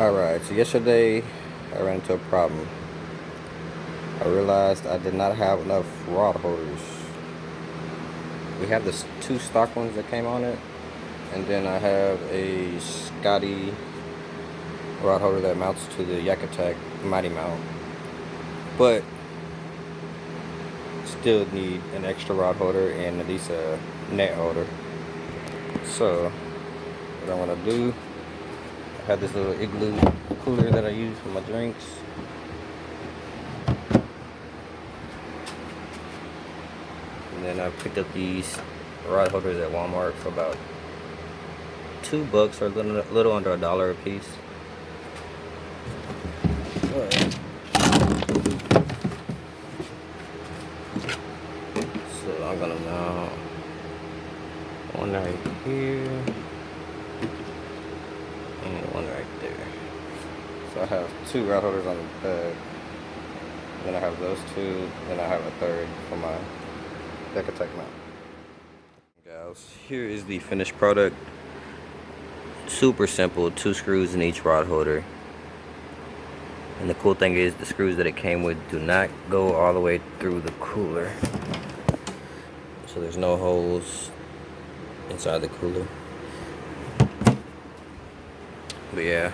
Alright, so yesterday I ran into a problem. I realized I did not have enough rod holders. We have the two stock ones that came on it, and then I have a Scotty rod holder that mounts to the Yak Attack Mighty Mount. But still need an extra rod holder and at least a net holder. So what I want to do, I have this little igloo cooler that I use for my drinks. And then I picked up these rod holders at Walmart for about $2 or a little under $1 a piece. So I'm gonna mount one right here and one right there. So I have two rod holders on the bed. Then I have those two. Then I have a third for my Yak Attack mount. Guys, here is the finished product. Super simple, 2 screws in each rod holder. And the cool thing is the screws that it came with do not go all the way through the cooler. So there's no holes inside the cooler. But yeah,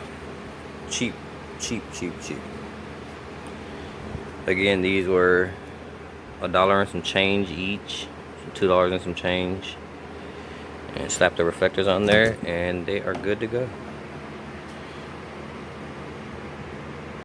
cheap. Again, these were $1 and some change each, $2 and some change. And slap the reflectors on there and they are good to go.